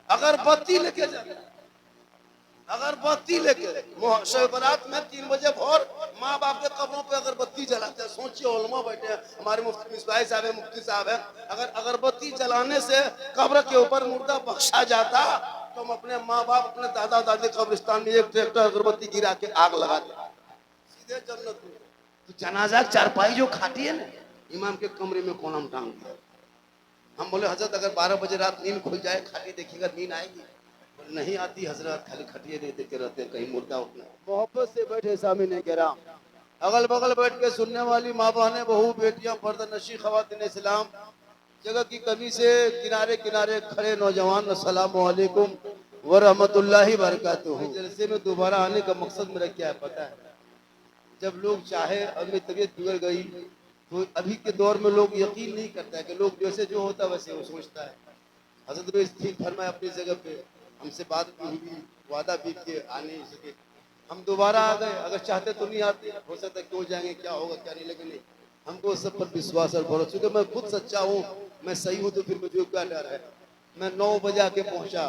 अगरबत्ती लेके जाते हैं, अगरबत्ती लेके शब बारात में 3 बजे भोर माँ बाप के कब्रों पे अगरबत्ती जलाते हैं। सोचिए उलमा बैठे हैं, हमारे मुफ्ती मिसबाह साहब है, मुफ्ती साहब है, अगर अगरबत्ती जलाने से कब्र के ऊपर मुर्दा बख्शा जाता तो हम अपने माँ बाप अपने दादा दादी कब्रिस्तान में एक ट्रैक्टर अगरबत्ती गिरा के आग लगा देते, सीधे जन्नत में। तो जनाजा चारपाई जो खाती है ना, इमाम के कमरे में कोना में टांग दिया। हम बोले हजरत अगर 12 बजे रात नींद खुल जाए, खाली देखिएगा नींद आएगी? नहीं आती हजरत, खाली खटिए नहीं देते रहते हैं, कहीं मुर्दा उठना। मोहब्बत से बैठे सामने केराम, अगल बगल बैठ के सुनने वाली माँ बहनें, बहू बेटियां, पर्दा नशी खवातीन इस्लाम, जगह की कमी से किनारे किनारे खड़े नौजवान, अस्सलामु अलैकुम व रहमतुल्लाहि व बरकातुहू। जलसे में दोबारा आने का मकसद मेरा क्या है पता है? जब लोग चाहे और मेरी तबीयत बिगड़ गई तो अभी के दौर में लोग यकीन नहीं करता है कि लोग जैसे जो होता वैसे वो सोचता है। हजरत ने ठीक फरमाया अपनी जगह पे, हमसे बात भी हुई, वादा भी किए, आ नहीं सके, हम दोबारा आ गए। अगर चाहते तो नहीं आते, हो सकता है क्यों जाएंगे, क्या होगा क्या नहीं, लेकिन नहीं, हमको सब पर विश्वास और भरोसा, क्योंकि मैं खुद सच्चा हूँ, मैं सही हूँ, तो फिर मुझे क्या डर है। मैं 9 बजे आके पहुंचा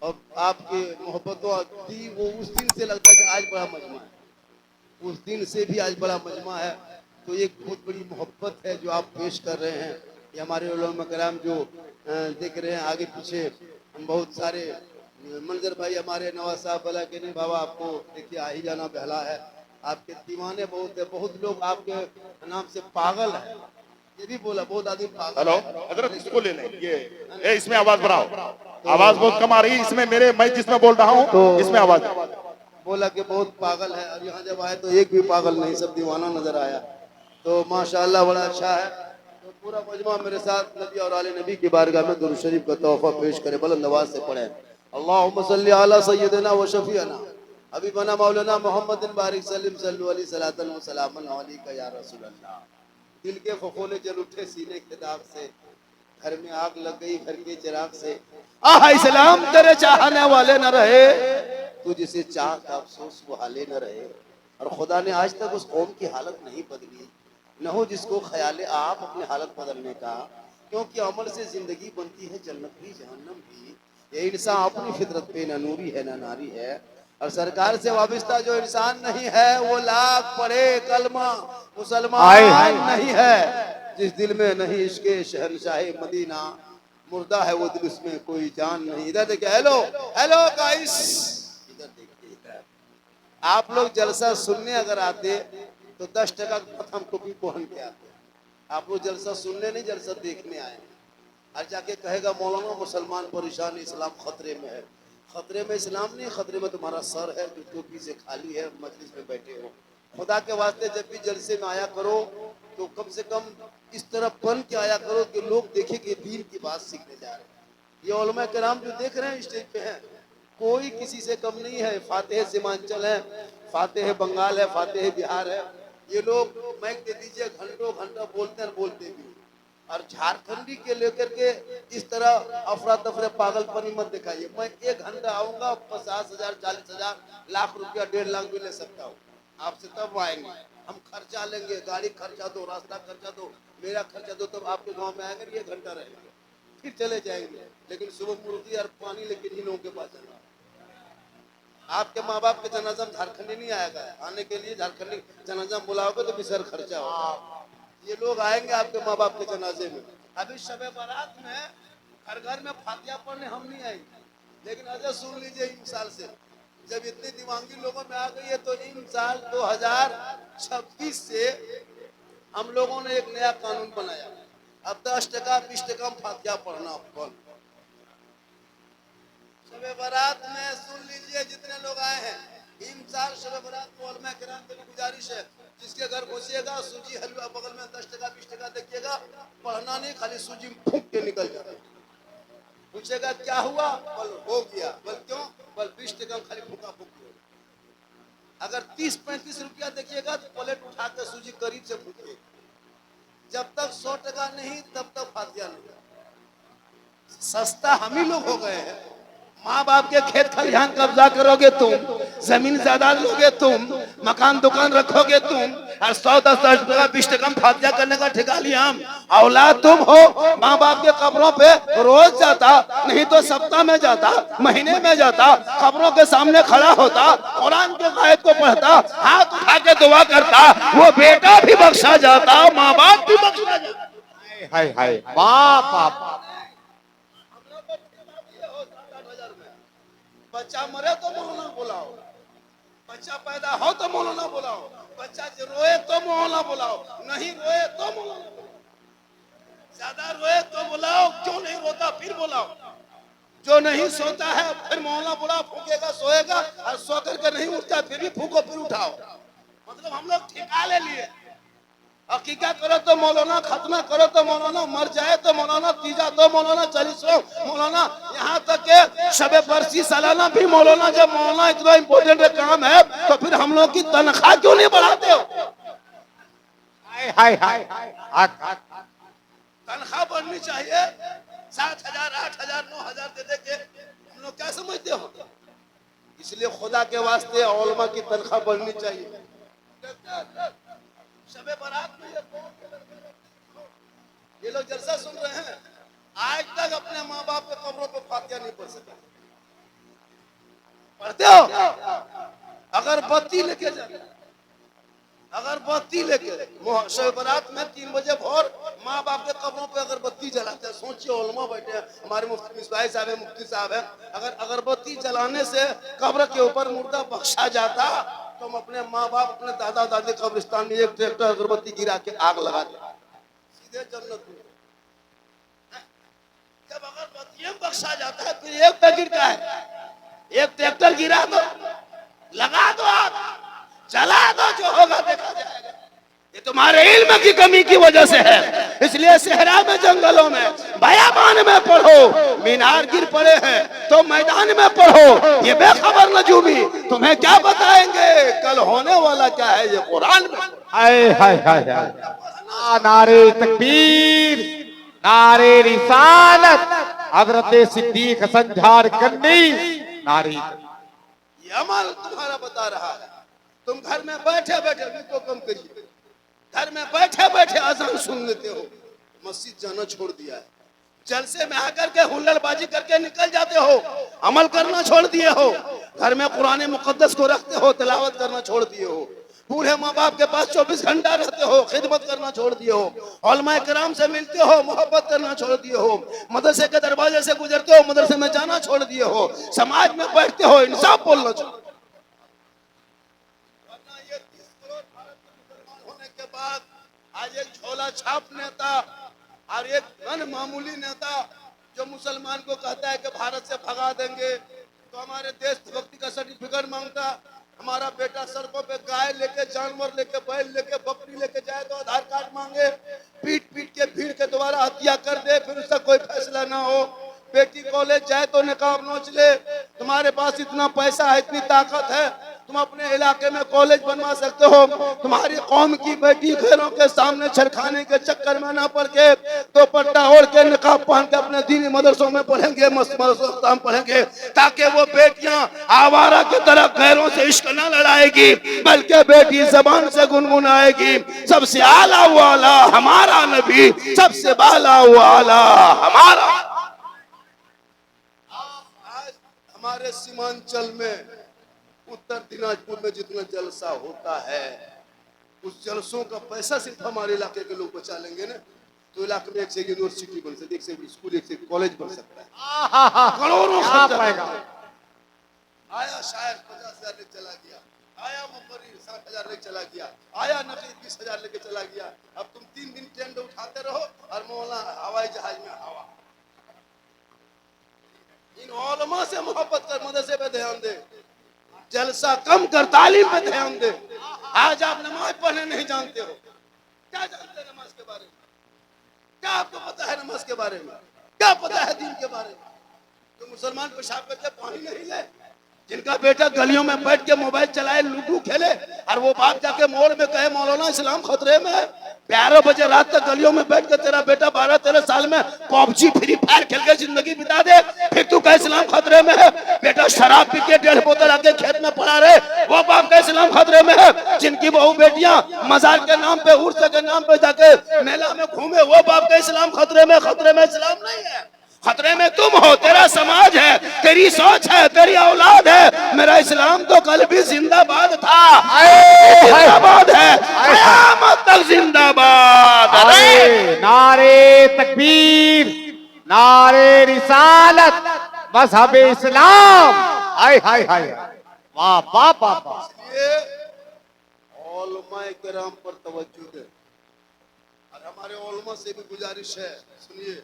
और आपकी मोहब्बतों थी, वो उस दिन से लगता है कि आज बड़ा मजमा है, उस दिन से भी आज बड़ा मजमा है। तो एक बहुत बड़ी मोहब्बत है जो आप पेश कर रहे हैं। ये हमारे उलमा कराम जो देख रहे हैं आगे पीछे, हम बहुत सारे मंजर भाई हमारे नवाज साहब बोला कि नहीं बाबा आपको देखिए आ ही जाना बहला है, आपके दीवाने बहुत है, बहुत लोग आपके नाम से पागल है, ये भी बोला बहुत आदमी पागल। हेलो हजरत, इसको ले लें, ये इसमें आवाज बढ़ाओ, आवाज बहुत कम आ रही है इसमें, मेरे मैं जिसमें बोल रहा हूँ तो इसमें आवाज बोला कि बहुत पागल है, और यहाँ जब आए तो एक भी पागल नहीं, सब दीवाना नजर आया। तो माशाअल्लाह बड़ा अच्छा है। तो पूरा मजमा मेरे साथ नबी और आले नबी की बारगाह में दुरूद शरीफ का तोहफा पेश करे, बुलंद आवाज से पढ़े, अल्लाहुम्मा सल्ली अला सय्यदिना व शफीअना हबीबना मौलाना मोहम्मद बारिक सल्लम सल्लु अलैहि सलातन व सलामन अलैका या रसूल अल्लाह। दिल के फफोले जल उठे सीने के दाग से, घर में आग लग गई घर के चिराग से, आहा इस्लाम तेरे चाहने वाले न रहे, तू जिसे चाह का अफसोस वो हाले न रहे। और खुदा ने आज तक उस कौम की हालत नहीं बदली, न हो जिसको ख्याल आप अपनी हालत बदलने का, क्योंकि अमल से जिंदगी बनती है जन्नत भी जहन्नम भी। ये इंसान अपनी फितरत पे न नूरी है न नारी है, और सरकार से वाबस्ता जो इंसान नहीं है वो लाख पढ़े कलमा मुसलमान नहीं है। जिस दिल में नहीं इश्क़ शहंशाह मदीना, मुर्दा है वो दिल, उसमें कोई जान नहीं। इधर देखिए, हेलो हेलो गाइस, इधर देखिए, इधर आप लोग जलसा सुनने अगर आते तो 10% प्रथम टोपी पहन के आते। आप लोग जलसा सुनने नहीं, जलसा देखने आए। और जाके कहेगा मौलाना मुसलमान परेशान, इस्लाम खतरे में है। खतरे में इस्लाम नहीं, खतरे में तुम्हारा सर है जो टोपी से खाली है, मजलिस में बैठे हो। खुदा के वास्ते जब भी जलसे में आया करो तो कम से कम इस तरह बन के आया करो कि लोग देखें कि दीन की बात सीखने जा रहे हैं। ये उलमा कराम जो देख रहे हैं स्टेज पे हैं, कोई किसी से कम नहीं है। फातेह सीमांचल है, फातेह बंगाल है, फातेह बिहार है। ये लोग माइक दे दीजिए, घंटों घंटा बोलते हैं, बोलते भी। और झारखंडी के लेकर के इस तरह अफरा तफरे पागलपनी मत दिखाइए। मैं 1 घंटा आऊंगा, 50,000 40,000 लाख रुपया 1.5 लाख भी ले सकता हूँ आपसे, तब आएंगे। हम खर्चा लेंगे, गाड़ी खर्चा दो, रास्ता खर्चा दो, मेरा खर्चा दो, तब आपके गांव में आएंगे, 1 घंटा रहेंगे, फिर चले जाएंगे। लेकिन सुबह मुर्गी और पानी लेके इन लोगों के पास जाना। आपके माँ बाप के जनाजा में झारखंडी नहीं आएगा, आने के लिए झारखंडी जनाजा में बुलाओगे तो भी सर खर्चा होगा। ये लोग आएंगे आपके माँ बाप के जनाजे में। अभी शबे बारात में घर घर में फातिया पढ़ने हम नहीं आएंगे, लेकिन अजय सुन लीजिए, इन साल से जब इतनी दिमागी लोगों में आ गई है तो इन साल 2026 से हम लोगों ने एक नया कानून बनाया। अब 10% 20% फातिया पढ़ना बंद। शबे बारात में सुन लीजिए जितने लोग आए हैं, इन साल शबे बारात को उलमा किराम की गुजारिश है, जिसके घर घुसिएगा सूजी हलवा बगल में 10% 20% देखिएगा, पढ़ना नहीं, खाली सूजी फूंक के निकल जाता है। पूछेगा क्या हुआ, बल हो गया, बल क्यों, बल 20% खाली फूका फूक। अगर 30-35 रुपया देखिएगा तो प्लेट उठा के सूजी करीब से फूकिए। जब तक 100% नहीं तब तक फातिया नहीं। सस्ता हम ही लोग हो गए हैं, माँ बाप के खेत खलिहान कब्जा करोगे तुम, जमीन जायदाद लोगे तुम, मकान दुकान रखोगे तुम, और 100-10 टका 20 टका फातिया करने का ठेका लिया हम। औलाद तुम हो, माँ बाप के कब्रों पे रोज जाता, नहीं तो सप्ताह में जाता, महीने में जाता, कब्रों के सामने खड़ा होता, कुरान के आयत को पढ़ता, हाथ उठा के दुआ करता, वो बेटा भी बख्शा जाता, माँ बाप भी बख्शा जाता। हाय हाय बाप बाप। बच्चा मरे तो मौलाना बुलाओ, बच्चा पैदा हो तो मौलाना बुलाओ, बच्चा रोए तो मौलाना बुलाओ, नहीं रोए तो मौलाना बुलाओ, ज्यादा रोए तो बुलाओ, क्यों नहीं रोता फिर बुलाओ, जो नहीं सोता है फिर मौलाना बुलाओ, फूकेगा सोएगा, और सो करके नहीं उठता फिर भी फूको फिर उठाओ। मतलब हम लोग ठिका ले लिए, अकीका करो तो मौलाना, खतना करो तो मौलाना, मर जाए तो मौलाना, तीजा तो मौलाना, 40 मौलाना, यहाँ तक के शबे बरसी सालाना भी मौलाना। जब मौलाना इतना इम्पोर्टेंट काम है तो फिर हम लोग की तनख्वाह क्यों नहीं बढ़ाते हो? हाय हाय हाय हाय। तनख्वाह बढ़नी चाहिए, 7,000 8,000 9,000 दे दे के हम लोग क्या समझते हो? इसलिए खुदा के वास्ते औलमा की तनख्वाह बढ़नी चाहिए। शबे बारात में ये लोग जलसा सुन रहे हैं, आज तक अपने माँ बाप के कब्रों पर फातिया नहीं पढ़ सके। पढ़ते हो? अगरबत्ती लेके जाते, अगरबत्ती लेके शबे बारात में 3 बजे भोर माँ बाप के कब्रों पे अगरबत्ती जलाते हैं। सोचिए, उलमा बैठे हैं, हमारे मुफ्ती मिसबाह साहब है, मुफ्ती साहब है, अगर अगरबत्ती जलाने से कब्र के ऊपर मुर्दा बख्शा जाता तो हम अपने माँ बाप, अपने दादा दादी कब्रिस्तान में एक ट्रैक्टर अगरबत्ती गिरा के आग लगा दे, सीधे जन्नत में। जब अगरबत्ती बख्शा जाता है फिर एक पे गिरता है, एक ट्रैक्टर गिरा दो, लगा दो आग, चला दो, जो होगा देखा जाएगा। ये तुम्हारे इल्म की कमी की वजह से है, इसलिए सहरा में, जंगलों में, बयाबान में पढ़ो। मीनार गिर पड़े हैं तो मैदान में पढ़ो। ये बेखबर नजूमी तुम्हें क्या बताएंगे कल होने वाला क्या है, ये कुरान में। हाय हाय हाय हाय। नारे तकबीर, नारे रिसालत, हजरत सिद्दीक हसन झारखंडी, नारे। ये अमल तुम्हारा बता रहा है। तुम घर में बैठे बैठे भी तो कम करिए, घर में बैठे बैठे अजान सुन लेते हो, मस्जिद जाना छोड़ दिया है, जलसे में आकर के हुल्लड़बाजी करके निकल जाते हो, अमल करना छोड़ दिए हो, घर में कुरान मुकद्दस को रखते हो, तिलावत करना छोड़ दिए हो, बूढ़े माँ बाप के पास 24 घंटा रहते हो, खिदमत करना छोड़ दिए हो, उलमा किराम से मिलते हो, मोहब्बत करना छोड़ दिए हो, मदरसे के दरवाजे से गुजरते हो, मदरसे में जाना छोड़ दिए हो, समाज में बैठते हो, इंसाफ बोलना छोड़। बाद आज एक झोला छाप नेता और एक अन मामूली नेता जो मुसलमान को कहता है कि भारत से भगा देंगे, तो हमारे देशभक्ति का सर्टिफिकेट मांगता, हमारा बेटा सड़कों पे गाय लेके, जानवर लेके, बैल लेके, बकरी लेके जाए तो आधार कार्ड मांगे, पीट पीट के भीड़ के द्वारा हत्या कर दे, फिर उसका कोई फैसला ना हो, बेटी कॉलेज जाए तो निकाब नोच ले। तुम्हारे पास इतना पैसा है, इतनी ताकत है, तुम अपने इलाके में कॉलेज बनवा सकते हो, तुम्हारी कौम की बेटी घरों के सामने छरखाने के चक्कर में ना पड़ के तो पट्टा ओढ़ के निकाब पहन के अपने दीनी मदरसों में पढ़ेंगे, मदरसों पढ़ेंगे, ताकि वो बेटियां आवारा की तरह घरों से इश्क न लड़ाएगी, बल्कि बेटी जबान से गुनगुनाएगी, सबसे आला वाला हमारा नबी, सबसे बाला वाला हमारा। हमारे सीमांचल में, उत्तर दिनाजपुर में जितना जलसा होता है, उस जलसों का पैसा सिर्फ हमारे इलाके के लोग बचा लेंगे ना, तो इलाके में एक से यूनिवर्सिटी बन सकती है, एक से स्कूल, एक से कॉलेज बन सकता है, करोड़ों खर्चा आएगा। आया शायर 50,000 लेके चला गया, आया मुकर्रिर 60,000 लेके चला गया, आया नकीब 20,000 लेके चला गया। अब तुम 3 दिन टेंट उठाते रहो और मौला हवाई जहाज में हवा। इन उलमा से मोहब्बत कर, मदरसे पे ध्यान दे, जलसा कम कर, तालीम पे ध्यान दे। आज आप नमाज पढ़ने नहीं जानते हो, क्या जानते हैं नमाज के बारे में? क्या आपको पता है नमाज के बारे में? क्या पता है दीन के बारे में? तो मुसलमान पेशाब करके पानी नहीं ले, जिनका बेटा गलियों में बैठ के मोबाइल चलाए, लूडो खेले, और वो बाप जाके मोड़ में कहे मौलाना इस्लाम खतरे में है, 11 बजे रात तक गलियों में बैठ के तेरा बेटा 12-13 साल में पबजी फ्री फायर खेल के जिंदगी बिता दे, फिर तू कहे इस्लाम खतरे खतरे में है। बेटा शराब पी के 1.5 बोतल आके खेत में पड़ा रहे, वो बाप का इस्लाम खतरे में है। जिनकी बहू बेटियां मजार के नाम पे, उर्स के नाम पे जाके मेला में घूमे, वो बाप का इस्लाम खतरे में। खतरे में इस्लाम नहीं है, खतरे में तुम हो, तेरा समाज है, तेरी सोच है, तेरी औलाद है। मेरा इस्लाम तो कल भी जिंदाबाद था, जिंदाबाद है, क़यामत तक जिंदाबाद। अरे नारे तकबीर, नारे रिसालत, मजहब इस्लाम। हाय हाय हाय, वाह वाह वाह वाह। इसलिए उलमाए किराम पर तवज्जो दे, और हमारे उलमा से भी गुजारिश है, सुनिए,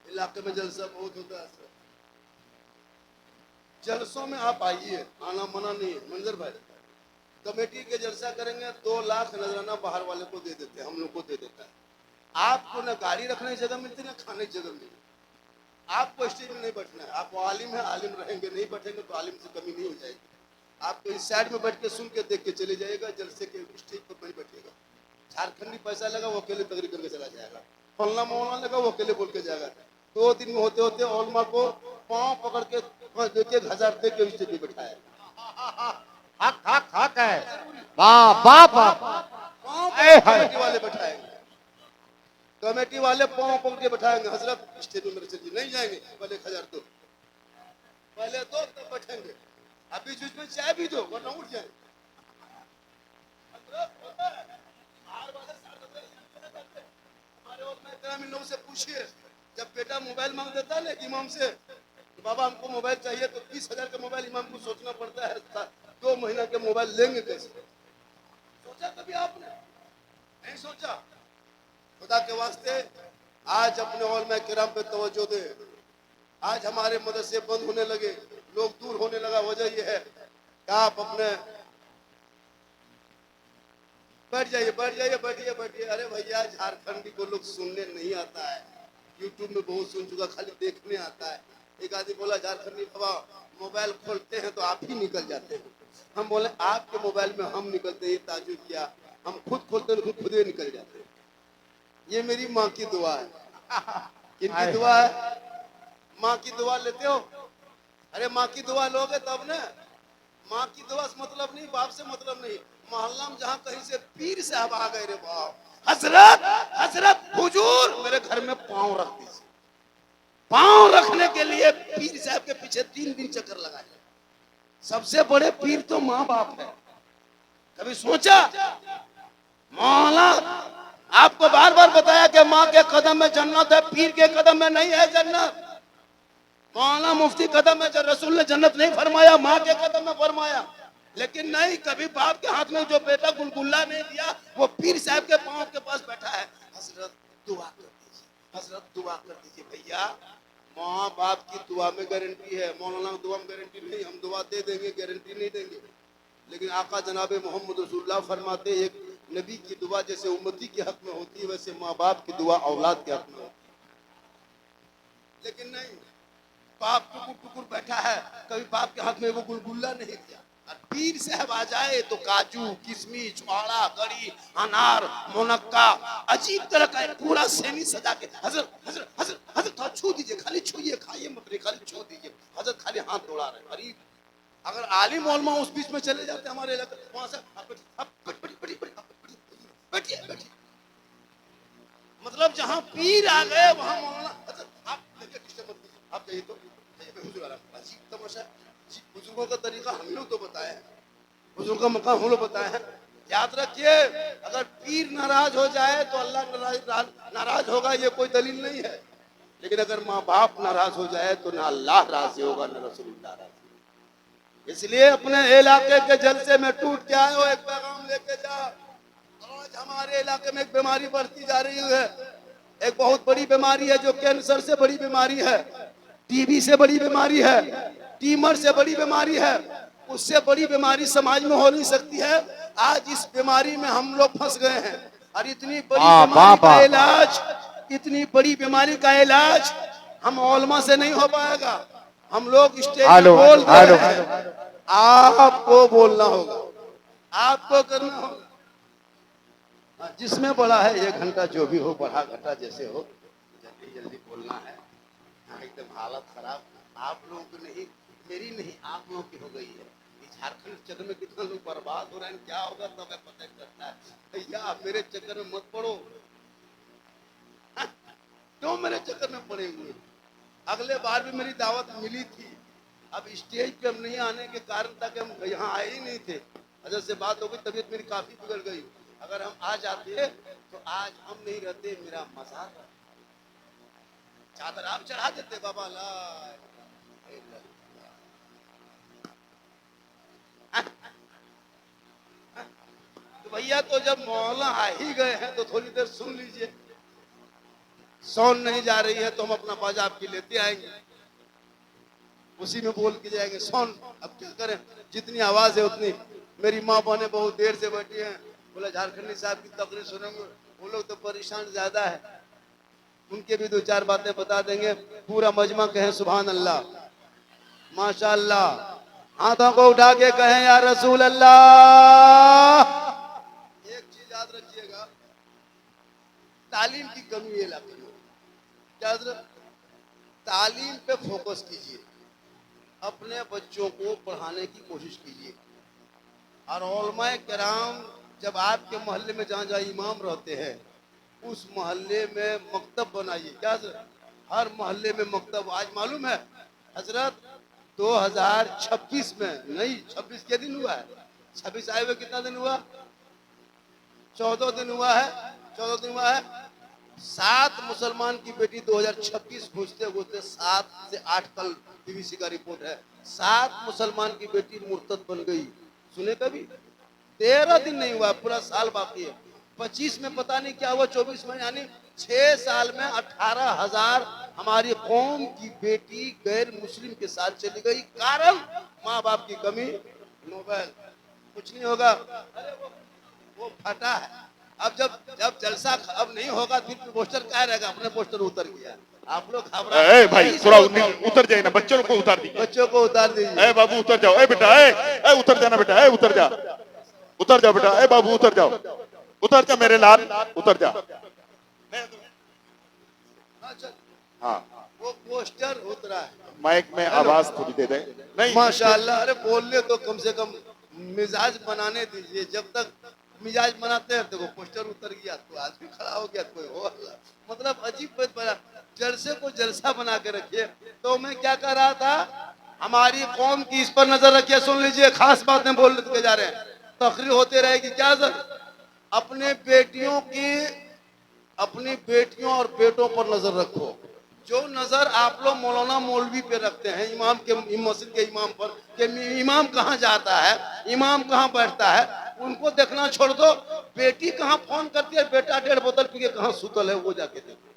इलाके में जलसा बहुत होता है, जलसों में आप आइए, आना मना नहीं है। मंजर भाई, कमेटी के जलसा करेंगे 2 लाख नजराना बाहर वाले को दे देते हैं, हम लोग को दे देता है। आपको न गाड़ी रखने की जगह मिलती, न खाने की जगह मिलती। आपको स्टेज में नहीं बैठना है, आप आलिम है, आलिम रहेंगे, नहीं बैठेंगे तो आलिम से कमी नहीं हो जाएगी। आपको इस साइड में बैठ के सुन के देख के चले जाएगा, जलसे के स्टेज पर नहीं बैठेगा। झारखंडी पैसा लगा वो अकेले तकरीर करके चला जाएगा, फलना मोहल्ला लगा वो अकेले बोल के जाएगा। 2 दिन में होते होते ओलमा को पांव पकड़ के 1,000 दे के स्टेज पे बिठाया। हक हक हक है, वाह वाह वाह। पांव हाय, हाय। कमेटी वाले बैठाएंगे, कमेटी वाले पांव पकड़ के बैठाएंगे। हजरत स्टेज में मेरे चलिए, नहीं जाएंगे, पहले 1,000 दो, पहले दो तब बैठेंगे। अभी बीच में चाय भी दो वरना उठ जाएंगे। हमारे लोग से पूछिए, जब बेटा मोबाइल मांग देता है ना इमाम से, बाबा हमको मोबाइल चाहिए, तो 20,000 का मोबाइल इमाम को सोचना पड़ता है 2 महीना के मोबाइल लेंगे कैसे। सोचा कभी आपने? नहीं सोचा। खुदा के वास्ते आज अपने उलमा किराम पे तवज्जो दे। आज हमारे मदरसे बंद होने लगे, लोग दूर होने लगा, वजह यह है कि आप अपने बैठ जाइए, बैठिए बैठिए। अरे भैया, झारखंडी को लोग सुनने नहीं आता है, यूट्यूब में बहुत सुन चुका, खाली देखने आता है। एक आदमी बोला, झारखंडी बाबा मोबाइल खोलते हैं तो आप ही निकल जाते हैं। हम बोले आपके मोबाइल में हम निकलते, ये ताजुब किया, हम खुद खोलते हैं खुद ही निकल जाते हैं। ये मेरी माँ की दुआ है। किनकी दुआ है? माँ की दुआ लेते हो? अरे माँ की दुआ लोगे तब ना। माँ की दुआ से मतलब नहीं, बाप से मतलब नहीं। मोहल्ला में जहाँ कहीं से पीर साहब आ गए, रे बाप, हजरत हजरत हुजूर मेरे घर में पाँव रख दीजिए। पाँव रखने के लिए पीर साहब के पीछे 3 दिन चक्कर लगाए। सबसे बड़े पीर तो माँ बाप है। कभी सोचा? मौला आपको बार बार बताया कि माँ के कदम में जन्नत है, पीर के कदम में नहीं है जन्नत। मौलाना मुफ्ती कदम में रसूल ने जन्नत नहीं फरमाया, माँ के कदम में फरमाया। लेकिन नहीं, कभी बाप के हाथ में जो बेटा गुलगुल्ला नहीं दिया, वो पीर साहब के पांव के पास बैठा है। हजरत दुआ कर दीजिए, हजरत दुआ कर दीजिए। भैया, माँ बाप की दुआ में गारंटी है, मौलाना की दुआ में गारंटी नहीं। हम दुआ दे देंगे, गारंटी नहीं देंगे। लेकिन आका जनाब मोहम्मद रसूलुल्लाह फरमाते, एक नबी की दुआ जैसे उम्मती के हक में होती है, वैसे माँ बाप की दुआ औलाद के हक में होती है। लेकिन नहीं, बाप टुकुर टुकुर बैठा है, कभी बाप के हाथ में वो गुलगुल्ला नहीं दिया। और पीर साहब आ जाए तो काजू, किशमिश, छुआड़ा, गरी, अनार, मुनक्का, अजीब तरह का पूरा सेमी सजा के, हजरत हजरत हजरत हजरत थोड़ा छू दीजिए, खाली छूइए, खाइए मत, खाली छू दीजिए। हजरत खाली हाथ दौड़ा रहे। अरे अगर आलिम उलमा उस बीच में चले जाते हमारे इलाके, वहां से बैठिए बैठिए, मतलब जहाँ पीर आ गए वहां मौलाना, आप लेके डिस्टर्ब मत कीजिए, आप जाइए तो हुजूर आ रहा। अजीब तमाशा। बुजुर्गों का तरीका हम लोग तो बताए हैं, बुजुर्गों का मकाम हम लोग बताए हैं। याद रखिए, अगर पीर नाराज हो जाए तो अल्लाह नाराज होगा, ये कोई दलील नहीं है। लेकिन अगर माँ बाप नाराज हो जाए तो ना अल्लाह राजी होगा, ना रसूलुल्लाह राजी। इसलिए अपने इलाके के जलसे में टूट के आए हो, एक पैगाम लेके जा। आज हमारे इलाके में एक बीमारी बढ़ती जा रही है, एक बहुत बड़ी बीमारी है, जो कैंसर से बड़ी बीमारी है, टीबी से बड़ी बीमारी है, ट्यूमर से बड़ी बीमारी है। उससे बड़ी बीमारी समाज में हो नहीं सकती है। आज इस बीमारी में हम लोग फंस गए हैं, और इतनी बड़ी बीमारी का इलाज, इतनी बड़ी बीमारी का इलाज हम उलमा से नहीं हो पाएगा। हम लोग स्टेज पे बोल रहे हैं, आपको बोलना होगा, आपको करना होगा। जिसमें बड़ा है 1 घंटा, जो भी हो, बढ़ा घटा जैसे हो, जल्दी जल्दी बोलना है। एकदम हालत खराब। आप लोगों की नहीं, मेरी नहीं, आप लोगों की हो गई है। इस झारखंड चक्कर में कितना लोग बर्बाद हो रहे हैं, क्या होगा तो हमें पता चलता है। भैया आप मेरे चक्कर में मत पड़ो। क्यों मेरे चक्कर में पड़े हुए? अगले बार भी मेरी दावत मिली थी, अब स्टेज पे हम नहीं आने के कारण था कि हम यहाँ आए ही नहीं थे। अजय से बात हो गई, तबीयत मेरी काफी बिगड़ गई। अगर हम आ जाते तो आज हम नहीं रहते, मेरा मजार रहता। चादर आप चढ़ा देते बाबा ला। तो भैया तो जब मौला आ ही गए हैं तो थोड़ी देर सुन लीजिए। साउंड नहीं जा रही है तो हम अपना बाजा आपकी लेते आएंगे, उसी में बोल के जाएंगे साउंड। अब क्या करें, जितनी आवाज है उतनी। मेरी माँ बहने बहुत देर से बैठी हैं, बोला झारखंडी साहब की तकरीर सुनेंगे। वो लोग तो परेशान ज्यादा है, उनके भी दो चार बातें बता देंगे। पूरा मजमा कहें सुभान अल्लाह, माशाअल्लाह। हाथों को उठा के कहें या रसूल अल्लाह। एक चीज याद रखिएगा, तालीम की कमी है इलाके में। क्या तालीम पे फोकस कीजिए, अपने बच्चों को पढ़ाने की कोशिश कीजिए। और उलमाए किराम जब आपके मोहल्ले में जहाँ जहाँ इमाम रहते हैं उस मोहल्ले में मकतब बनाइए। क्या हर मोहल्ले में मकतब। आज मालूम है हजरत 2026 में नहीं, 26 के दिन हुआ है, 26 आए हुए कितना दिन हुआ? 14 दिन हुआ है, 14 दिन हुआ है। 7 मुसलमान की बेटी 2026 घुसते घुसते 7 से 8, कल बीबीसी का रिपोर्ट है, 7 मुसलमान की बेटी मुर्तद बन गई। सुने कभी? 13 दिन नहीं हुआ, पूरा साल बाकी है। 25 में पता नहीं क्या हुआ, 24 में, यानी 6 साल में 18,000 हमारी कौम की बेटी गैर मुस्लिम के साथ चली गई। कारण माँ बाप की कमी, मोबाइल। कुछ नहीं होगा, अरे वो फटा है। अब जब जलसा अब नहीं होगा फिर पोस्टर क्या रहेगा? अपने पोस्टर उतर गया। आप लोग घबरा भाई थोड़ा उतर जाइए ना, बच्चों को उतार दीजिए, बच्चों को उतार दीजिए। बाबू उतर जाओ, बेटा उतर जाना बेटा, उतर जा, उतर जाओ बेटा, बाबू उतर जाओ, उतर जा मेरे लाल, उतर जा। हाँ वो पोस्टर उतरा है। माइक में आवाज थोड़ी दे दे। नहीं माशाल्लाह, अरे बोलने तो कम से कम मिजाज बनाने दीजिए। जब तक मिजाज बनाते हैं तो वो पोस्टर उतर गया तो आदमी खड़ा हो गया, कोई हो, मतलब अजीब बात बना। जलसे को जलसा बना के रखिए। तो मैं क्या कह रहा था, हमारी कौम की इस पर नजर रखिए। सुन लीजिए, खास बातें बोल के जा रहे हैं, तकरीर होते रहेगी। क्या सर, अपने बेटियों की, अपनी बेटियों और बेटों पर नजर रखो। जो नजर आप लोग मौलाना मौलवी पे रखते हैं, इमाम के, मस्जिद के इमाम पर, कि इमाम कहाँ जाता है, इमाम कहाँ बैठता है, उनको देखना छोड़ दो। बेटी कहाँ फोन करती है, बेटा 1.5 बोतल पी के कहाँ सुतल है, वो जाके देखो।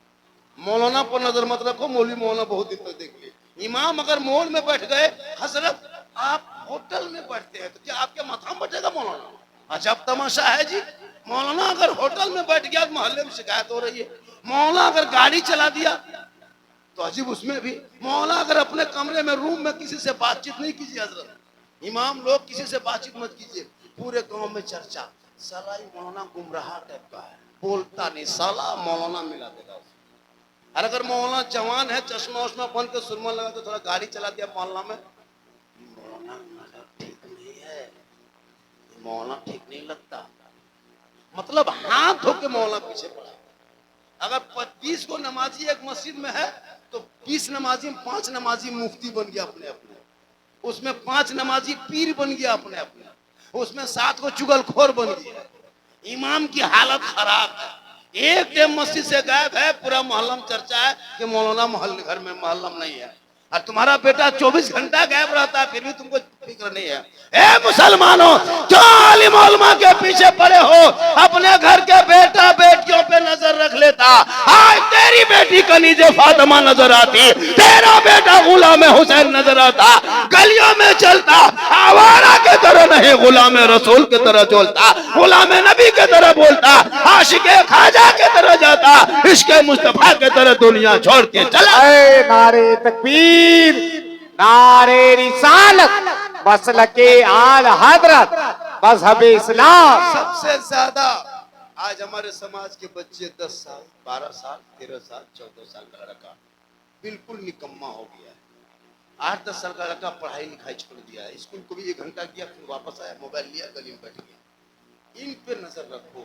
मौलाना पर नजर मत रखो, मौलवी मौलाना बहुत दिन तक देख लिए। इमाम अगर मॉल में बैठ गए, हजरत आप होटल में बैठते हैं तो क्या आपके माथा में बैठेगा मौलाना? अजब तमाशा है जी। मौलाना अगर होटल में बैठ गया, मोहल्ले में शिकायत हो रही है। मौलाना अगर गाड़ी चला दिया तो अजीब, उसमें भी। मौला अगर अपने कमरे में, रूम में किसी से बातचीत नहीं कीजिए हजरत। इमाम लोग किसी से बातचीत मत कीजिए। पूरे गांव में चर्चा, साला ये मौलाना गुमराह टाइप का है, बोलता नहीं, साला मौलाना मिला देगा उसे। और अगर मौलाना जवान है, चश्मा उश्मा बन के सुरमा लगा के थोड़ा गाड़ी चला दिया मोहल्ला में, मौलाना ठीक नहीं है, मौलाना ठीक नहीं लगता। मतलब हाथ धो के मौलाना पीछे पड़ा। अगर 25 को नमाजी एक मस्जिद में है तो 20 नमाजी, 5 नमाजी मुफ्ती बन गया अपने अपने, उसमें 5 नमाजी पीर बन गया अपने अपने, उसमें 7 को चुगलखोर बन गया। इमाम की हालत खराब है, एक टाइम मस्जिद से गायब है, पूरा मोहल्ला में चर्चा है कि मौलाना मोहल्ले घर में, मोहल्ला में नहीं है। और तुम्हारा बेटा 24 घंटा गायब रहता है, फिर भी तुमको फिक्र नहीं है। ए मुसलमानों, जो आलिम उलमा के पीछे पड़े हो, अपने घर के बेटा बेटियों पे नजर रख लेता। आज तेरी बेटी कनीजे फातिमा नजर आती, तेरा बेटा गुलाम हुसैन नजर आता, गलियों में चलता, आवारा के तरह नहीं, गुलाम रसूल के तरह चलता, गुलाम नबी के तरह बोलता, आशिके खाजा के तरह जाता, इश्क़े मुस्तफा के तरह दुनिया छोड़ के चला। नारे तकबीर, नारे रिसालत, मसलके आल हजरत, मजहब इस्लाम। सबसे ज्यादा आज हमारे समाज के बच्चे 10 साल, 12 साल, 13 साल, 14 साल का लड़का बिल्कुल निकम्मा हो गया है। 8-10 साल का लड़का पढ़ाई लिखाई छोड़ दिया है, स्कूल को भी 1 घंटा किया, फिर वापस आया, मोबाइल लिया, गली में बैठ गया। इन पे नजर रखो।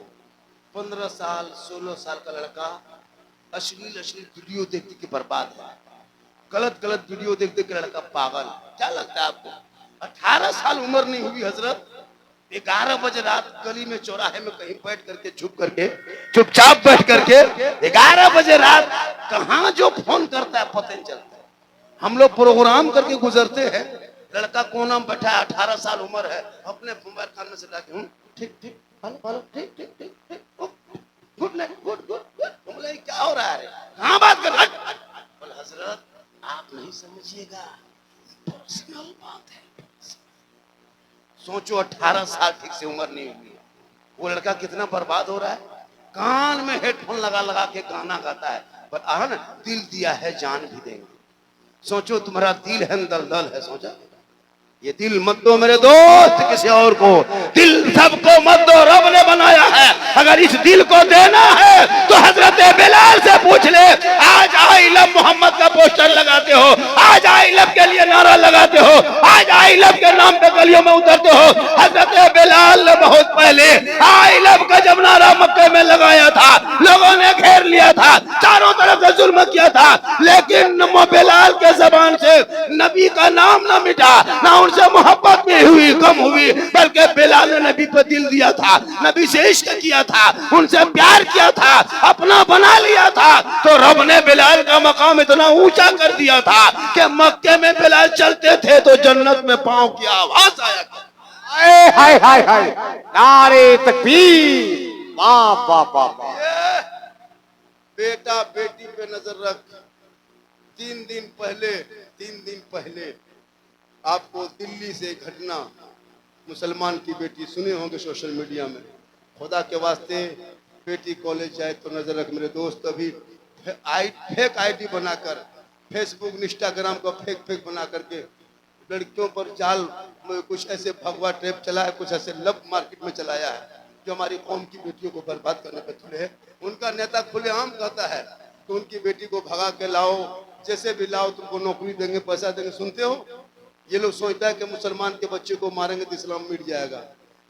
15 साल 16 साल का लड़का अश्लील वीडियो देख के बर्बाद है, गलत गलत वीडियो देख देख के लड़का पागल। क्या लगता है आपको? 18 साल उम्र नहीं हुई हजरत, 11 बजे रात गली में चौराहे में कहीं बैठ करके चुपचाप बैठ करके 11 बजे रात कहाँ जो फोन करता है पता नहीं चलता है। हम लोग प्रोग्राम करके गुजरते हैं, लड़का कोना में बैठा है, 18 साल उम्र है, अपने मोबाइल कान में से डाके ठीक ठीक हेलो ठीक ठीक ठीक ठीक good night good good good. बोले क्या हो रहा है? कहाँ बात कर रहा है? बोले हजरत आप नहीं समझिएगा, पर्सनल बात है। सोचो 18 साल ठीक से उम्र नहीं हुई है, वो लड़का कितना बर्बाद हो रहा है। कान में हेडफोन लगा लगा के गाना गाता है, पर आह ना दिल दिया है जान भी देंगे। सोचो तुम्हारा दिल है दलदल है, सोचा ये दिल मत दो मेरे दोस्त किसी और को, दिल सबको मत दो, रब ने बनाया है। अगर इस दिल को देना है तो हजरत बिलाल से पूछ ले। आज आई लव मोहम्मद का पोस्टर लगाते हो, आज आई लव के लिए नारा लगाते हो, आज आई लव के नाम पे गलियों में उतरते हो। हजरत बिलाल ने बहुत पहले आई लव का जब नारा मक्के में लगाया था, लोगों ने घेर लिया था, चारों तरफ से जुल्म किया था, लेकिन बिलाल के जबान से नबी का नाम ना मिटा, ना उनसे मोहब्बत भी हुई कम हुई, बल्कि बिलाल ने नबी पर दिल दिया था, नबी से इश्क किया था, उनसे प्यार किया था, अपना बना लिया था। तो रब ने बिलाल का मकाम इतना ऊंचा कर दिया था कि मक्के में बिलाल चलते थे तो जन्नत में पांव की आवाज आया करती। हाय हाय हाय हाय, नारे तकबीर, वाह वाह वाह वाह। बेटा बेटी पे नजर रख। 3 दिन पहले आपको दिल्ली से घटना, मुसलमान की बेटी सुने होंगे सोशल मीडिया में, खुदा के वास्ते बेटी कॉलेज जाए तो नजर रख मेरे दोस्त। अभी फेक आईडी बनाकर फेसबुक इंस्टाग्राम का फेक बना करके लड़कियों पर जाल कुछ ऐसे भगवा ट्रैप चला है, कुछ ऐसे लब मार्केट में चलाया है जो हमारी कौम की बेटियों को बर्बाद करने पर तुले है। उनका नेता खुलेआम कहता है कि उनकी बेटी को भगा के लाओ, जैसे भी लाओ, तुमको नौकरी देंगे, पैसा देंगे। सुनते हो? ये लोग सोचता है कि मुसलमान के बच्चे को मारेंगे तो इस्लाम मिट जाएगा,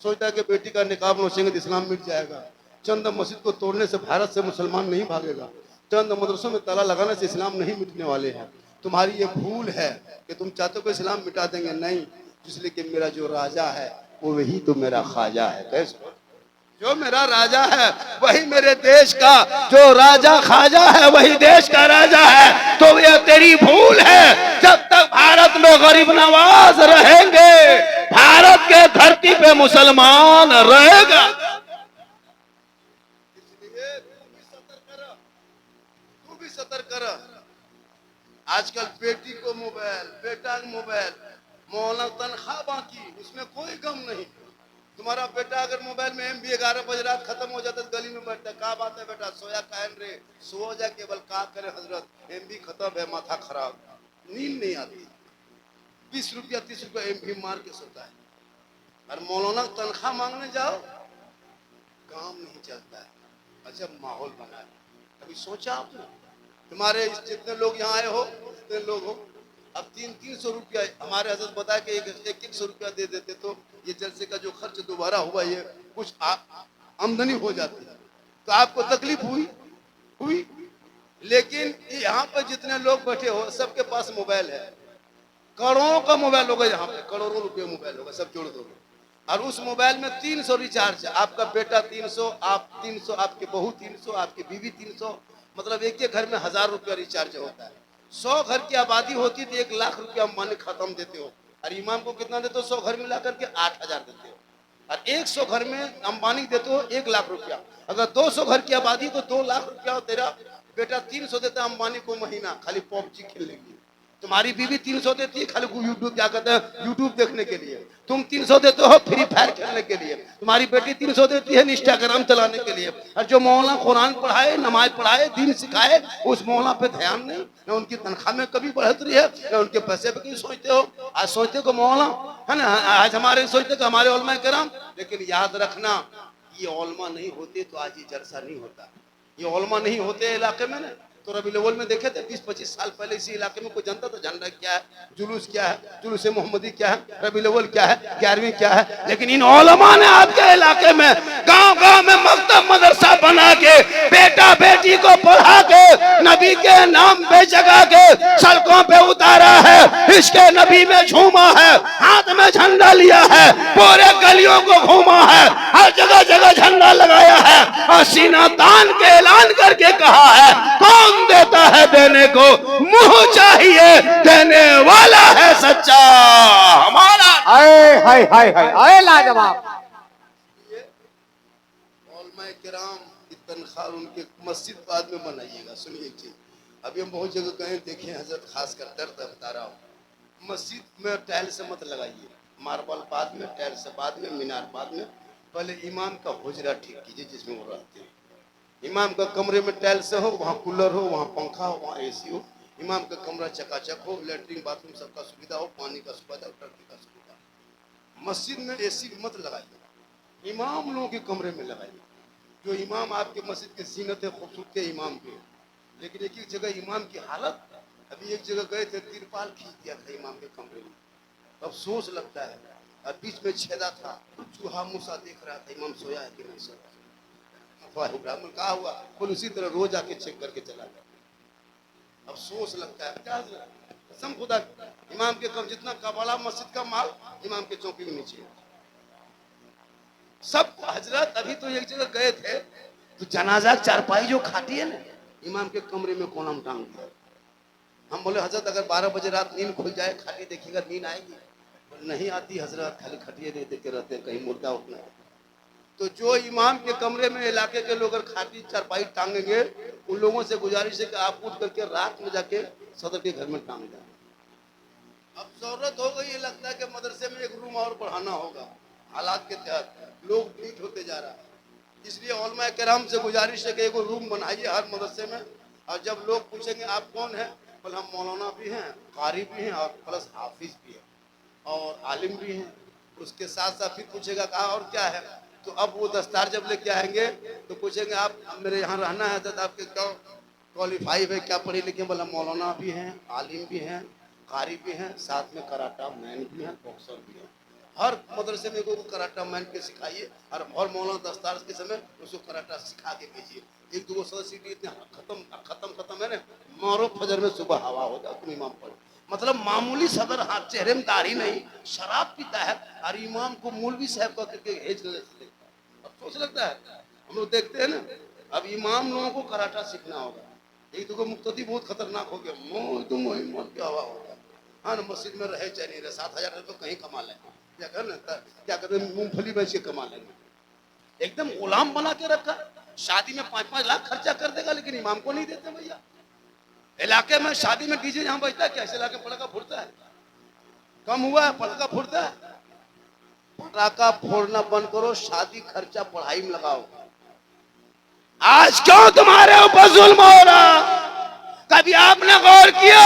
सोचता है कि बेटी का निकाब नोचेंगे तो इस्लाम मिट जाएगा। चंद मस्जिद को तोड़ने से भारत से मुसलमान नहीं भागेगा, चंद मदरसों में ताला लगाने से इस्लाम नहीं मिटने वाले हैं। तुम्हारी ये भूल है कि तुम चाहते हो कि इस्लाम मिटा देंगे, नहीं, इसलिए कि मेरा जो राजा है वो वही तो मेरा ख्वाजा है। कैसे? जो मेरा राजा है वही मेरे देश का, जो राजा ख्वाजा है वही देश का राजा है। तो ये तेरी भूल है। जब तक भारत में गरीब नवाज रहेंगे, भारत के धरती पे मुसलमान रहेगा। इसलिए तू भी सतर्क कर। आजकल बेटी को मोबाइल, बेटा को मोबाइल, मौलाना तनख्वाह बाकी, उसमें कोई गम नहीं। तुम्हारा बेटा अगर मोबाइल में एमबी 11 बजे रात खत्म हो जाता है, गली में बैठता है, क्या बात है बेटा, सोया कायन रे, सो जा, केवल का करे हजरत, एमबी खत्म है, माथा खराब, नींद नहीं आती, 20 रुपया 30 रुपया एमबी मार के सोता है। और मौलाना तनख्वाह मांगने जाओ, काम नहीं चलता है। अच्छा माहौल बना है। कभी सोचा आपने? तुम्हारे जितने लोग यहाँ आए हो, जितने लोग हो, अब 300 रुपया हमारे हजरत बताया कि 100 रुपया दे देते तो ये जलसे का जो खर्च दोबारा हुआ ये कुछ आमदनी हो जाती है। तो आपको तकलीफ हुई, लेकिन यहाँ पर जितने लोग बैठे हो सबके पास मोबाइल है, करोड़ों का मोबाइल होगा, यहाँ पे करोड़ों रुपये मोबाइल होगा, सब जोड़ दोगे। और उस मोबाइल में 300 रिचार्ज है। आपका बेटा 300, आप 300, आपकी बहू 300, आपकी बीवी 300, मतलब एक घर में 1000 रुपया रिचार्ज होता है। 100 घर की आबादी होती तो 1 लाख रुपया अंबानी खत्म देते हो, और इमाम को कितना देते हो? 100 घर मिला करके 8000 देते हो, और 100 घर में अंबानी देते हो 1 लाख रुपया। अगर 200 घर की आबादी तो 2 लाख रुपया, तेरा बेटा 300 देता है अंबानी को महीना खाली पबजी खेलने के लिए। तुम्हारी बीवी 300 देती है खाली यूट्यूब, क्या कहते हैं, यूट्यूब देखने के लिए। तुम 300 देते हो फ्री फायर खेलने के लिए। तुम्हारी बेटी 300 देती है इंस्टाग्राम चलाने के लिए। और जो मौलाना कुरान पढ़ाए, नमाज पढ़ाए, दीन सिखाए, उस मौलाना पे ध्यान नहीं, न उनकी तनख्वाह में कभी बढ़ोतरी है, न उनके पैसे पे कहीं सोचते हो। आज सोचते को मौलाना है ना, आज हमारे सोचते को हमारे उलमा कराम, लेकिन याद रखना ये उलमा नहीं होते तो आज ये जलसा नहीं होता। ये उलमा नहीं होते इलाके में ना तो रबीउल अव्वल में देखे थे 20-25 साल पहले इसी इलाके में कोई जानता था झंडा क्या है, जुलूस क्या है, जुलूस मोहम्मदी क्या है, रबीउल अव्वल क्या है, 11वीं क्या है। लेकिन इन उलमा ने आपके इलाके में गांव-गांव में मकतब मदरसा बना के बेटा बेटी को पढ़ा के नबी के नाम पे जगा के सड़कों पे उतारा है, इसके नबी में झूमा है, हाथ में झंडा लिया है, पूरे गलियों को घूमा है, हर जगह जगह झंडा लगाया है और सीना तान के ऐलान करके कहा है कौन देता है देने को, मुंह चाहिए देने वाला है सच्चा हमारा। हाय हाय हाय हाय हाय लाजवाब। उलमाए किराम की तनख्वाह उनके मस्जिद बाद में बनाइएगा। सुनिए एक चीज, अभी हम बहुत जगह गए देखे हजरत, खासकर दर्द बता रहा हूँ, मस्जिद में टाइल से मत लगाइए, मार्बल बाद में, टाइल से बाद में, मीनार बाद में, पहले इमाम का हुजरा ठीक कीजिए जिसमें वो रहते हैं। इमाम का कमरे में टाइल से हो, वहाँ कूलर हो, वहाँ पंखा हो, वहाँ एसी हो, इमाम का कमरा चकाचक हो, लेटरिन बाथरूम सबका सुविधा हो, पानी का सुविधा, टंकी का सुविधा। मस्जिद में एसी मत लगाइए, इमाम लोगों के कमरे में लगाइए। जो इमाम आपके मस्जिद की जीनत है, खूबसूरत है इमाम के, लेकिन एक एक जगह इमाम की हालत, अभी एक जगह गए थे तिरपाल खींच दिया था इमाम के कमरे में, अफसोस लगता है, और बीच में छेदा था, चूहा मूसा देख रहा था इमाम सोया है कि नहीं सोया। कहा हुआ बोल उसी तरह रोज आके चेक करके चला गया। अफसोस लगता है, क्या कसम खुदा, इमाम के कम जितना कबाड़ा मस्जिद का माल इमाम के चौकी के नीचे सब। हजरत अभी तो एक जगह गए थे तो जनाजा चारपाई जो खाटी है ना, इमाम के कमरे में कोना में टांग दिया। हम बोले हजरत अगर 12 बजे रात नींद खुल जाए, खाटी देखिएगा नींद आएगी? नहीं आती हजरत, खाली खटिए दे देते रहते हैं, कहीं मुर्दा उठना है। तो जो इमाम के कमरे में इलाके के लोग अगर खाटी चारपाई टांगेंगे, उन लोगों से गुजारिश है कि आप उठ करके रात में जाके सदर के घर में टांग जाए। अब जरूरत हो गई, ये लगता है कि मदरसे में एक रूम और बढ़ाना होगा, हालात के तहत लोग पीट होते जा रहा है। इसलिए उलमा किराम से गुजारिश है कि एक रूम बनाइए हर मदरसे में, और जब लोग पूछेंगे आप कौन है, बोले हम मौलाना भी हैं, कारी भी हैं, और प्लस हाफिज भी है और आलिम भी हैं। उसके साथ साथ फिर पूछेगा कहा और क्या है, तो अब वो दस्तार जब लेके आएंगे तो पूछेंगे आप मेरे यहाँ रहना है, तो आपके क्या क्वालिफाई है, क्या पढ़े लिखे, बोला मौलाना भी हैं, आलिम भी हैं, कारी भी हैं, साथ में कराटा मैन भी हैं, बॉक्सर भी हैं। हर मदरसे में को कराटा मैन के सिखाइए, और मौलाना दस्तार के समय उसको कराटा सिखा के भेजिए। एक दो सदस्य इतने खत्म है ना, मारो फजर में सुबह हवा हो जाए तुम इमाम पढ़ो। मतलब मामूली सदर हाथ चेहरे में दाढ़ी नहीं, शराब पीता है और इमाम को मौलवी साहब का करके हेज लगता है। अफसोस लगता है, हम लोग देखते हैं ना, अब इमाम लोगों को कराटा सीखना होगा। एक दो मुक्तदी बहुत खतरनाक हो गया, क्या हवा हो गया। हाँ ना, मस्जिद में रहे चाहे नहीं रहे, 7,000 रुपये कहीं कमा लेंगे, क्या कहते हैं मूंगफली बेच के कमा लेंगे। एकदम गुलाम बना के रखा, शादी में 5-5 लाख खर्चा कर देगा, लेकिन इमाम को नहीं देते भैया। इलाके में शादी में डीजे यहाँ बजता है, क्या इस इलाके पटाखा फूटता है? कम हुआ है पटाखा फूटता है? पटाखा फोड़ना बंद करो, शादी खर्चा पढ़ाई में लगाओ। आज क्यों तुम्हारे ऊपर जुल्म हो रहा? कभी आपने गौर किया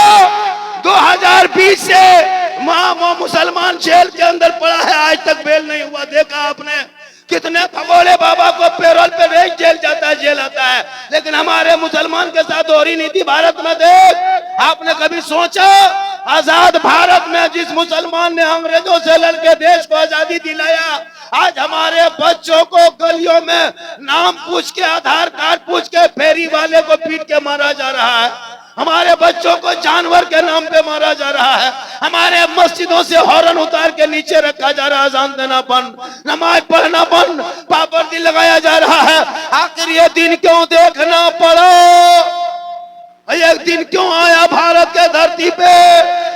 2020 से मुसलमान जेल के अंदर पड़ा है, आज तक बेल नहीं हुआ। देखा आपने कितने भगोड़े बाबा को पैरोल पे नहीं जेल जाता है, जेल आता है, लेकिन हमारे मुसलमान के साथ हो रही नीति भारत में देख। आपने कभी सोचा आजाद भारत में जिस मुसलमान ने अंग्रेजों से लड़के देश को आजादी दिलाया, आज हमारे बच्चों को गलियों में नाम पूछ के, आधार कार्ड पूछ के फेरी वाले को पीट के मारा जा रहा है। हमारे बच्चों को जानवर के नाम पे मारा जा रहा है। हमारे मस्जिदों से हॉर्न उतार के नीचे रखा जा रहा है, अजान देना बंद, नमाज पढ़ना बंद, पाबंदी लगाया जा रहा है। आखिर ये दिन क्यों देखना पड़ा? एक दिन क्यों आया भारत के धरती पे?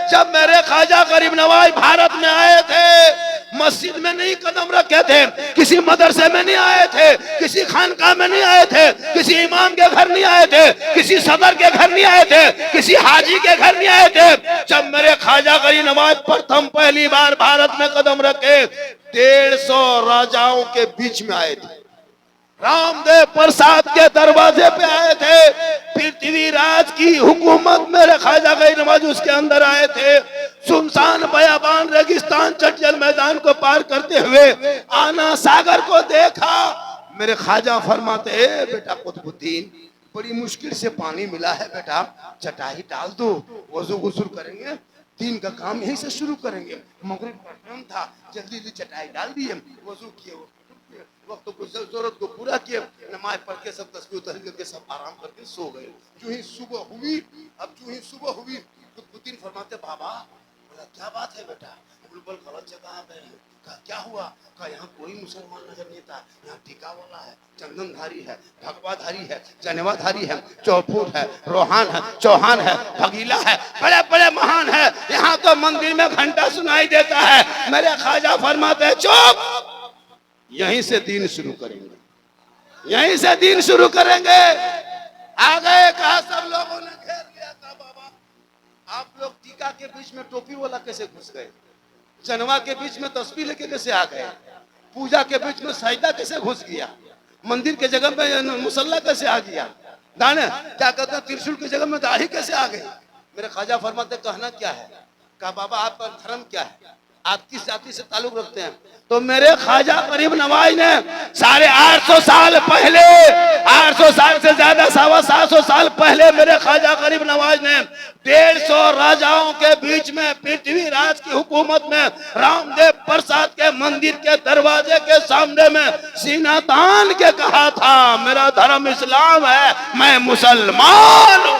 जब मेरे ख्वाजा गरीब नवाज भारत में आए थे, मस्जिद में नहीं कदम रखे थे, किसी मदरसे में नहीं आए थे, किसी खानकाह में नहीं आए थे, किसी इमाम के घर नहीं आए थे, किसी सदर के घर नहीं आए थे, किसी हाजी के घर नहीं आए थे। जब मेरे ख्वाजा गरीब नवाज प्रथम पहली बार भारत में कदम रखे, 150 राजाओं के बीच में आए थे, रामदेव प्रसाद के दरवाजे पे आए थे। पृथ्वीराज की हुकूमत मेरे ख्वाजा गरीब नवाज उसके अंदर आए थे। सुनसान बयाबान रेगिस्तान चटजल मैदान को पार करते हुए आना सागर को देखा। मेरे ख्वाजा फरमाते, बेटा कुतुबुद्दीन बड़ी मुश्किल से पानी मिला है बेटा, चटाई डाल दो, वजू गुस्ल करेंगे, दिन का काम यहीं से शुरू करेंगे। मगरिब का टाइम था, जल्दी जल्दी चटाई डाल दिए, वजू किए, वक्त को जरूरत को पूरा किए, नमाज पढ़ के सब तस्बीह तहलील करके सब आराम करके सो गए। जो ही सुबह हुई, अब जो ही सुबह हुई खुदबुद्दीन फरमाते बाबा, बोला क्या बात है बेटा? बोल गलत जगह आ गए हैं। कहा क्या हुआ? कहा यहाँ कोई मुसलमान नजर नहीं था, यहाँ टीका वाला है, चंदनधारी है, भगवाधारी है, जनेवाधारी है, चौफूट है, रोहान है, चौहान है, भगीला है, बड़े बड़े महान है। यहाँ तो मंदिर में घंटा सुनाई देता है। मेरे ख्वाजा फरमाते हैं चुप, यहीं से दीन शुरू करेंगे, यहीं से दीन शुरू करेंगे। आ गए, कहा सब लोगों ने घेर लिया। कहा बाबा आप लोग टीका के बीच में टोपी वाला कैसे घुस गए? जनवा के बीच में तस्बीह लेके कैसे आ गए? पूजा के बीच में सजदा कैसे घुस गया? मंदिर के जगह में मुसल्ला कैसे आ गया? दाने क्या कहते हैं, त्रिशूल की जगह में दाढ़ी कैसे आ गई? मेरे ख्वाजा फरमाते कहना क्या है? कहा बाबा आपका धर्म क्या है, आप किस जाति से ताल्लुक रखते हैं? तो मेरे ख्वाजा गरीब नवाज ने 850 साल पहले, 800 साल से ज्यादा 750 साल पहले मेरे ख्वाजा गरीब नवाज ने 150 राजाओं के बीच में पृथ्वीराज की हुकूमत में रामदेव प्रसाद के मंदिर के दरवाजे के सामने में सीना तान के कहा था मेरा धर्म इस्लाम है, मैं मुसलमान हूं।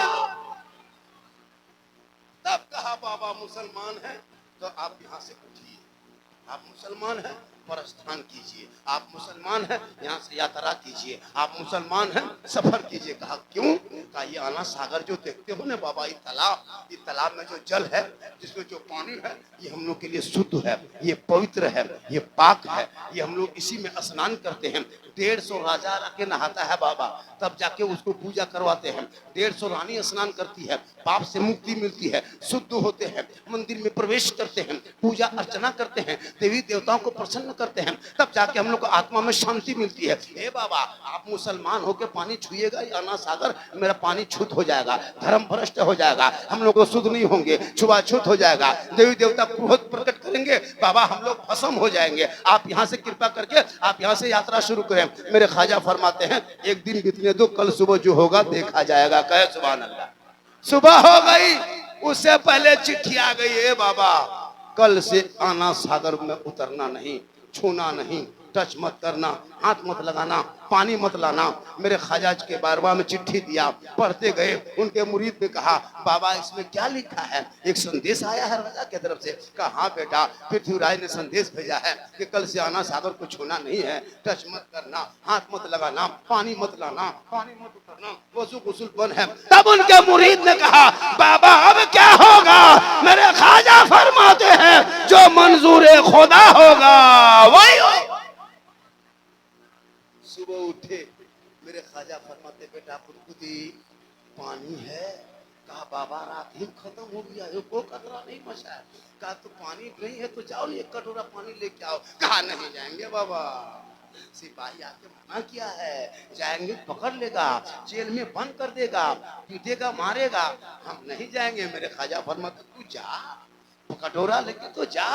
तब कहा बाबा मुसलमान है तो आप यहाँ से उठिए, आप मुसलमान हैं प्रस्थान कीजिए, आप मुसलमान हैं यहाँ से यात्रा कीजिए, आप मुसलमान हैं सफर कीजिए। कहा क्यों? कहा ये आना सागर जो देखते हो ना बाबा, ये तालाब में जो जल है, जिसमें जो पानी है, ये हम लोग के लिए शुद्ध है, ये पवित्र है, ये पाक है, ये हम लोग इसी में स्नान करते हैं। 150 राजा आके नहाता है बाबा, तब जाके उसको पूजा करवाते हैं। 150 रानी स्नान करती है, पाप से मुक्ति मिलती है, शुद्ध होते हैं, मंदिर में प्रवेश करते हैं, पूजा अर्चना करते हैं, देवी देवताओं को प्रसन्न करते हैं, तब जाके हम लोग को आत्मा में शांति मिलती है। हे बाबा आप मुसलमान होकर पानी छुएगा, आना सागर मेरा पानी छूत हो जाएगा, धर्म भ्रष्ट हो जाएगा, हम लोग को शुद्ध नहीं होंगे, छुआछूत हो जाएगा, देवी देवता क्रोध प्रकट करेंगे, बाबा हम लोग भस्म हो जाएंगे। आप यहाँ से कृपा करके आप यहाँ से यात्रा शुरू करें। मेरे ख्वाजा फरमाते हैं एक दिन बीतने दो, कल सुबह जो होगा देखा जाएगा। कहे सुभान अल्लाह। सुबह हो गई, उससे पहले चिट्ठी आ गई, है बाबा कल से आना सागर में उतरना नहीं, छूना नहीं, टच मत करना, हाथ मत लगाना, पानी मत लाना। मेरे ख्वाजा के बारवा में चिट्ठी दिया, पढ़ते गए, उनके मुरीद ने कहा बाबा इसमें क्या लिखा है? एक संदेश आया है राजा की तरफ से। कहा हाँ बेटा, पृथ्वीराज ने संदेश भेजा है कि कल से आना सागर को छूना नहीं है, टच मत करना, हाथ मत लगाना, पानी मत लाना, पानी मत उतरना, वजू गुस्ल बंद है। तब उनके मुरीद ने कहा बाबा अब क्या होगा? मेरे ख्वाजा फरमाते हैं जो मंजूर खुदा होगा वही होगा। सुबह उठे, मेरे ख्वाजा फरमाते बेटा खुदकुदी पानी है? कहा बाबा रात ही खत्म हो गया, कोई कतरा नहीं बचा है। कहा तो पानी नहीं है तो जाओ एक कटोरा पानी लेके आओ। कहा नहीं जाएंगे बाबा, सिपाही आके मना किया है, जाएंगे पकड़ लेगा, जेल में बंद कर देगा, पीटेगा, मारेगा, हम नहीं जाएंगे। मेरे ख्वाजा फरमाते तू जा, कटोरा लेके तो जा,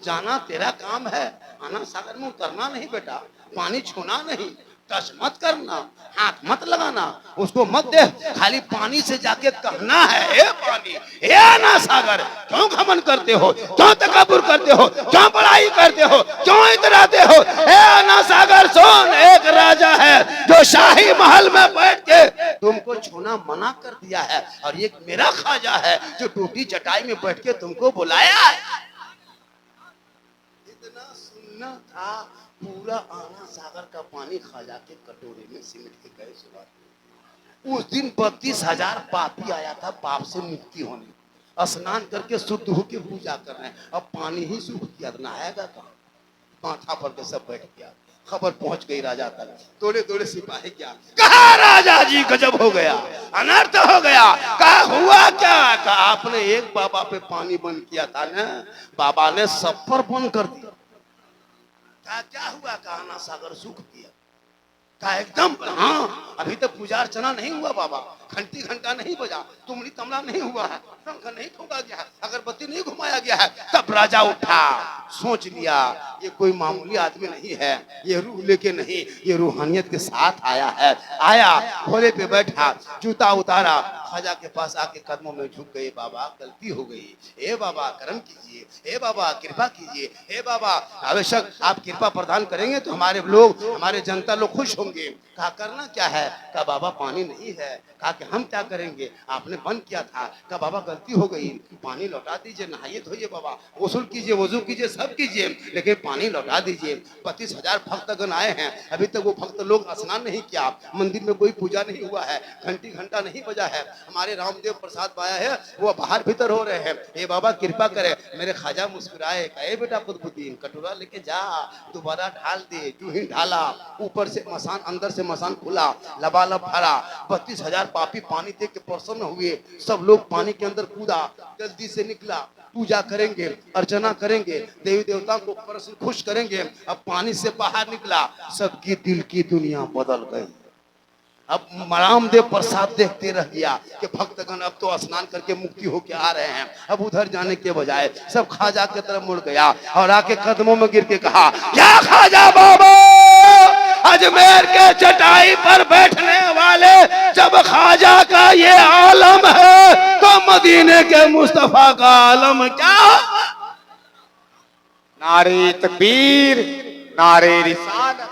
जाना तेरा काम है, आना सागर में उतरना नहीं बेटा, पानी छूना नहीं, टच मत करना, हाथ मत लगाना, उसको मत दे, खाली पानी से जाके कहना है ए पानी, ए आना सागर क्यों घमंड करते हो, क्यों तकब्बुर करते हो, क्यों बड़ाई करते हो, क्यों इतराते हो? ए आना सागर सुन, एक राजा है जो शाही महल में बैठ के तुमको छूना मना कर दिया है, और एक मेरा ख्वाजा है जो टूटी चटाई में बैठ के तुमको बुलाया है। इतना सुनना था, पूरा आना सागर का पानी ख्वाजा के कटोरे में सिमट के गए। सुबह उस दिन 32,000 पापी आया था पाप से मुक्ति होने, स्नान करके शुद्ध होके पूजा कर रहे हैं, अब पानी ही सूख गया, नहाएगा कहाँ? माथा पर के सब बैठ गया। खबर पहुंच गई राजा तक, थोड़े थोड़े सिपाही क्या कहा राजा जी गजब हो गया, अनर्थ हो गया। कहा हुआ क्या? कहा आपने एक बाबा पे पानी बंद किया था ना, बाबा ने सब पर बंद कर दिया। कहा क्या हुआ? कहा आना सागर सूख गया। कहा एकदम हाँ, अभी तक पूजा अर्चना नहीं हुआ बाबा, घंटी घंटा नहीं बजा, तुमड़ी तमला नहीं हुआ है, शंख नहीं ठोका गया है, अगरबत्ती नहीं घुमाया गया है। तब राजा उठा, सोच लिया ये कोई मामूली आदमी नहीं है, ये रूह लेके नहीं, ये रूहानियत के साथ आया है। आया, घोड़े पे बैठा, जूता उतारा, ख्वाजा के पास आके कदमों में झुक गए। बाबा गलती हो गई, हे बाबा करम कीजिए, हे बाबा कृपा कीजिए, हे बाबा आवश्यक आप कृपा प्रदान करेंगे तो हमारे लोग, हमारे जनता लोग खुश होंगे। कहा करना क्या है? कहा बाबा पानी नहीं है। कहा कि हम क्या करेंगे, आपने बंद किया था। कहा बाबा गलती हो गई, पानी लौटा दीजिए, नहाइए धोइए बाबा, गुस्ल कीजिए, वजू कीजिए, सब कीजिए, लेकिन पानी लौटा दीजिए। 32,000 भक्तगण आए हैं, अभी तक वो भक्त लोग स्नान नहीं किया, मंदिर में कोई पूजा नहीं हुआ है, घंटी घंटा नहीं बजा है। हमारे रामदेव प्रसाद पाया है, वो बाहर भीतर हो रहे हैं। हे बाबा कृपा करे। मेरे ख्वाजा मुस्कुराए, कहे बेटा कुतुबुद्दीन कटोरा लेके जा, दोबारा ढाल दे। जो ही ढाला, ऊपर से मसान, अंदर से मसान खुला, लबालब भरा। 32,000 पापी पानी देख के प्रसन्न हुए। सब लोग पानी के अंदर कूदा, जल्दी से निकला, पूजा करेंगे, अर्चना करेंगे, देवी देवता को प्रसन्न खुश करेंगे। अब पानी से बाहर निकला, सबकी दिल की दुनिया बदल गई। अब रामदेव प्रसाद देखते रह गया कि भक्तगण अब तो स्नान करके मुक्ति होके आ रहे हैं। अब उधर जाने के बजाय सब ख्वाजा की तरफ मुड़ गया और आके कदमों में गिर के कहा, क्या ख्वाजा बाबा, अजमेर के चटाई पर बैठने वाले जब ख्वाजा का ये आलम है तो मदीने के मुस्तफा का आलम क्या? नारे तकबीर, नारे रिसालत।